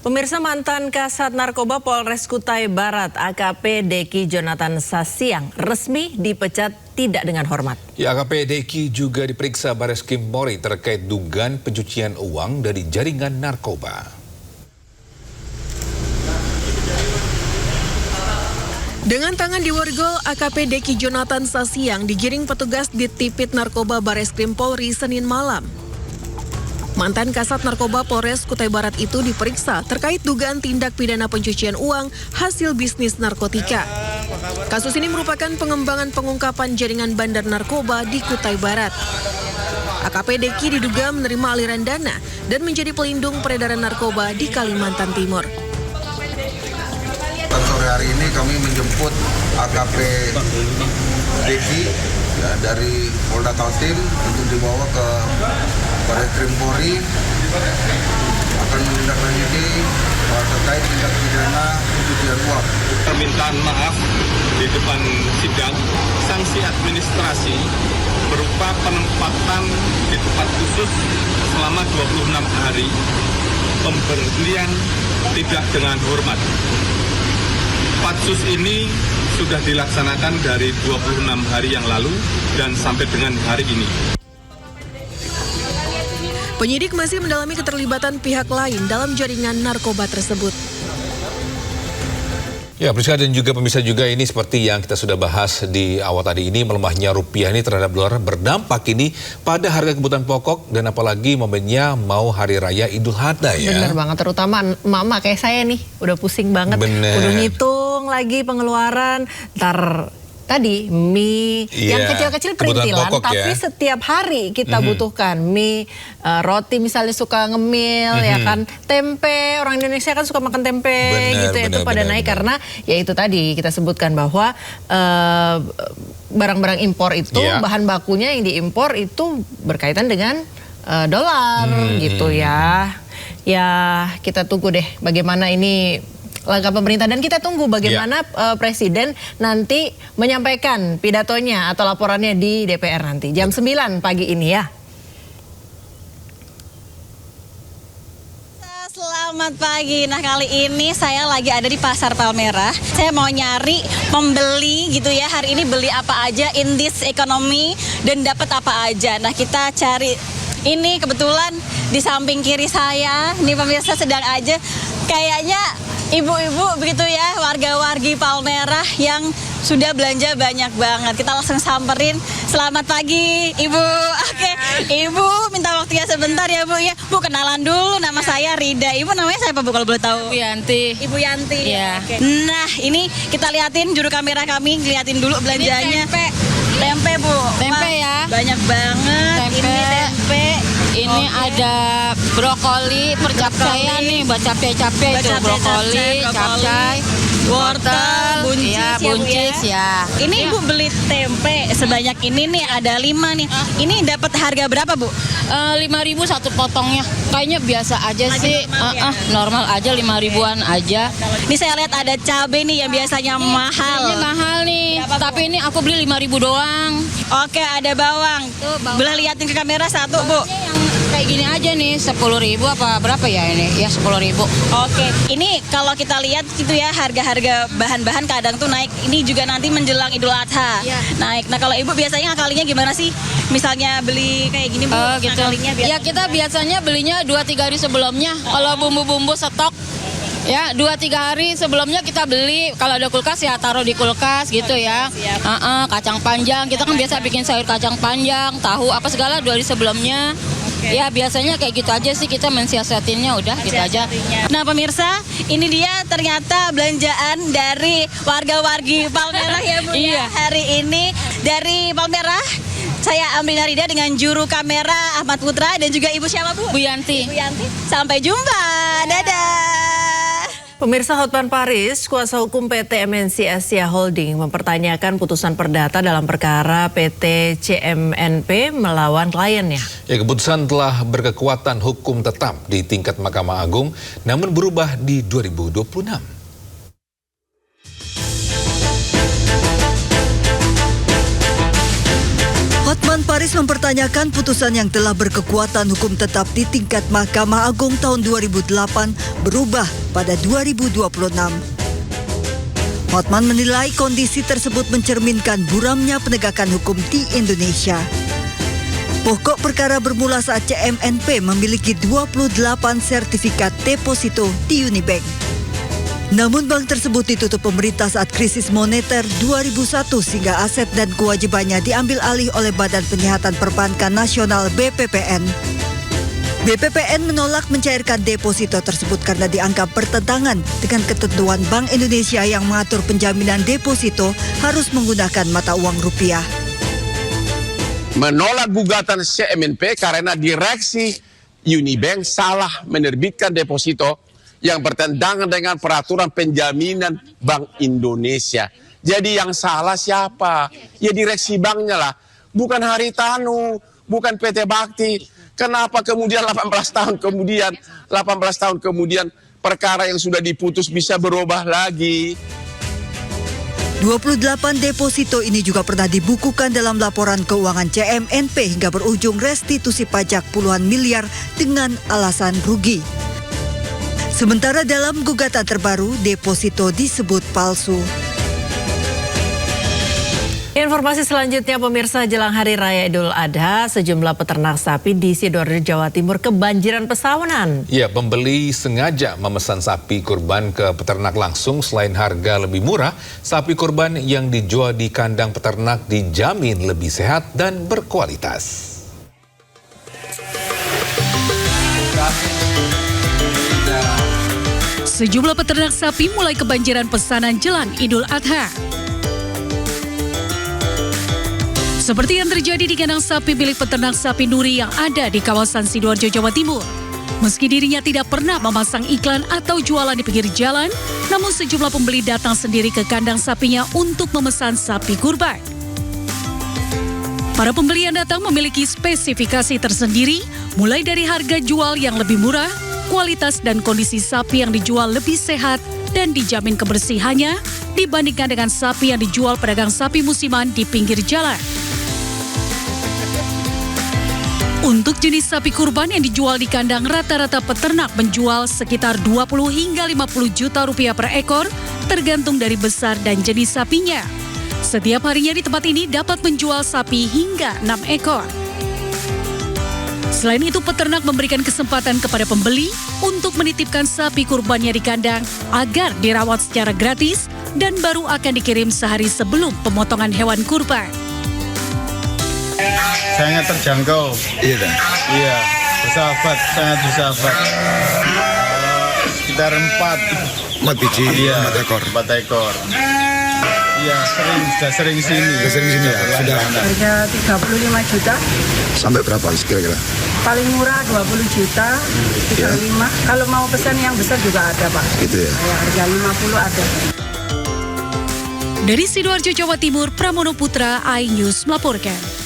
Pemirsa, mantan Kasat Narkoba Polres Kutai Barat AKP Deki Jonathan Sasiang resmi dipecat tidak dengan hormat. Ya, AKP Deki juga diperiksa Bareskrim Polri terkait dugaan pencucian uang dari jaringan narkoba. Dengan tangan di borgol, AKP Deki Jonathan Sasiang digiring petugas di Tipit Narkoba Bareskrim Polri Senin malam. Mantan Kasat Narkoba Polres Kutai Barat itu diperiksa terkait dugaan tindak pidana pencucian uang hasil bisnis narkotika. Kasus ini merupakan pengembangan pengungkapan jaringan bandar narkoba di Kutai Barat. AKP Deki diduga menerima aliran dana dan menjadi pelindung peredaran narkoba di Kalimantan Timur. Sore hari ini kami menjemput AKP Deki dari Polda Kaltim untuk dibawa ke Bareskrim Polri akan menindaklanjuti terkait tindak pidana pencucian uang. Permintaan maaf di depan sidang, sanksi administrasi berupa penempatan di tempat khusus selama 26 hari, pemberhentian tidak dengan hormat. Patsus ini sudah dilaksanakan dari 26 hari yang lalu dan sampai dengan hari ini. Penyidik masih mendalami keterlibatan pihak lain dalam jaringan narkoba tersebut. Ya, Priska dan juga pemirsa juga ini seperti yang kita sudah bahas di awal tadi ini, melemahnya rupiah ini terhadap dolar berdampak ini pada harga kebutuhan pokok dan apalagi momennya mau Hari Raya Idul Adha ya. Bener banget, terutama mama kayak saya nih udah pusing banget. Bener. Udah ngitung lagi pengeluaran, ntar tadi mie yang kecil-kecil perintilan, tapi setiap hari kita butuhkan mie, roti misalnya suka ngemil, ya kan, tempe, orang Indonesia kan suka makan tempe, itu pada naik karena ya itu tadi kita sebutkan bahwa barang-barang impor itu bahan bakunya yang diimpor itu berkaitan dengan dolar gitu ya. Ya kita tunggu deh bagaimana ini langkah pemerintah dan kita tunggu bagaimana Presiden nanti menyampaikan pidatonya atau laporannya di DPR nanti jam 9 pagi ini ya. Selamat pagi. Nah, kali ini saya lagi ada di Pasar Palmerah. Saya mau nyari pembeli gitu ya. Hari ini beli apa aja in this economy dan dapat apa aja. Nah, kita cari ini kebetulan di samping kiri saya. Ini pemirsa sedang aja kayaknya ibu-ibu begitu ya, warga-wargi Palmerah yang sudah belanja banyak banget. Kita langsung samperin. Selamat pagi, Ibu. Oke, Ibu minta waktunya sebentar ya, Bu ya. Bu, kenalan dulu, nama saya Rida. Ibu namanya siapa, Bu, kalau boleh tahu? Ibu Yanti. Ibu Yanti. Iya. Oke. Nah, ini kita liatin juru kamera kami, liatin dulu belanjanya. Ini tempe, Bu. Tempe Wah, ya. banyak banget. Tempe. Ini tempe. Ini ada brokoli, percapcayan nih buat capcay-capcay itu, brokoli, capcay, wortel, buncis, ya, buncis ya. Ini Ibu beli tempe sebanyak ini nih, ada 5 nih. Ini dapat harga berapa, Bu? 5.000 satu potongnya. Kayaknya biasa aja sih. Normal aja, 5.000-an aja. Ini saya lihat ada cabai nih yang biasanya mahal. Ini mahal nih. Tapi ini aku beli 5.000 doang. Oke, ada bawang. Boleh liatin ke kamera satu, Bu? Kayak gini aja nih, 10.000 apa berapa ya ini? Ya 10.000. Oke, ini kalau kita lihat gitu ya, harga-harga bahan-bahan kadang tuh naik. Ini juga nanti menjelang Idul Adha naik. Nah, kalau Ibu biasanya ngakalinya gimana sih? Misalnya beli kayak gini, Bu, gitu. ngakalinya biasanya? Ya kita biasanya belinya 2-3 hari sebelumnya. Kalau bumbu-bumbu stok, ya 2-3 hari sebelumnya kita beli. Kalau ada kulkas ya taruh di kulkas gitu ya. Kacang panjang, kita kan biasa bikin sayur kacang panjang, tahu apa segala 2 hari sebelumnya. Ya biasanya kayak gitu aja sih, kita mensiasatinnya udah gitu aja. Nah, pemirsa, ini dia ternyata belanjaan dari warga-wargi Palmerah ya, Bu. Iya. Hari ini dari Palmerah saya Amrina Rida dengan juru kamera Ahmad Putra dan juga Ibu siapa, Bu? Bu Yanti. Ibu Yanti. Sampai jumpa. Dadah. Pemirsa, Hotman Paris, kuasa hukum PT MNC Asia Holding mempertanyakan putusan perdata dalam perkara PT CMNP melawan kliennya. Ya, keputusan telah berkekuatan hukum tetap di tingkat Mahkamah Agung, namun berubah di 2026. Hotman Paris Faris mempertanyakan putusan yang telah berkekuatan hukum tetap di tingkat Mahkamah Agung tahun 2008 berubah pada 2026. Hotman menilai kondisi tersebut mencerminkan buramnya penegakan hukum di Indonesia. Pokok perkara bermula saat CMNP memiliki 28 sertifikat deposito di Unibank. Namun bank tersebut ditutup pemerintah saat krisis moneter 2001 sehingga aset dan kewajibannya diambil alih oleh Badan Penyihatan Perbankan Nasional BPPN. BPPN menolak mencairkan deposito tersebut karena dianggap bertentangan dengan ketentuan Bank Indonesia yang mengatur penjaminan deposito harus menggunakan mata uang rupiah. Menolak gugatan CMNP karena direksi Unibank salah menerbitkan deposito yang bertentangan dengan peraturan penjaminan Bank Indonesia. Jadi yang salah siapa? Ya direksi banknya lah. Bukan Haritanu, bukan PT Bakti. Kenapa kemudian 18 tahun kemudian perkara yang sudah diputus bisa berubah lagi? 28 deposito ini juga pernah dibukukan dalam laporan keuangan CMNP hingga berujung restitusi pajak puluhan miliar dengan alasan rugi. Sementara dalam gugatan terbaru, deposito disebut palsu. Informasi selanjutnya pemirsa, jelang Hari Raya Idul Adha, sejumlah peternak sapi di Sidoarjo, Jawa Timur kebanjiran pesanan. Ya, pembeli sengaja memesan sapi kurban ke peternak langsung. Selain harga lebih murah, sapi kurban yang dijual di kandang peternak dijamin lebih sehat dan berkualitas. Sejumlah peternak sapi mulai kebanjiran pesanan jelang Idul Adha. Seperti yang terjadi di kandang sapi milik peternak sapi Nuri yang ada di kawasan Sidoarjo, Jawa Timur. Meski dirinya tidak pernah memasang iklan atau jualan di pinggir jalan, namun sejumlah pembeli datang sendiri ke kandang sapinya untuk memesan sapi kurban. Para pembeli yang datang memiliki spesifikasi tersendiri, mulai dari harga jual yang lebih murah, kualitas dan kondisi sapi yang dijual lebih sehat dan dijamin kebersihannya dibandingkan dengan sapi yang dijual pedagang sapi musiman di pinggir jalan. Untuk jenis sapi kurban yang dijual di kandang, rata-rata peternak menjual sekitar 20 hingga 50 juta rupiah per ekor, tergantung dari besar dan jenis sapinya. Setiap harinya di tempat ini dapat menjual sapi hingga 6 ekor. Selain itu, peternak memberikan kesempatan kepada pembeli untuk menitipkan sapi kurbannya di kandang agar dirawat secara gratis dan baru akan dikirim sehari sebelum pemotongan hewan kurban. Sangat terjangkau. Iya, bersahabat, sangat bersahabat. Sekitar 4 biji, iya, 4 ekor. Iya, sudah sering sini. Sudah. Harga 35 juta. Sampai berapa kira-kira? Paling murah 20 juta, 35. Kalau mau pesan yang besar juga ada, Pak. Gitu ya. Harga 50 ada. Dari Sidoarjo, Jawa Timur, Pramono Putra, iNews melaporkan.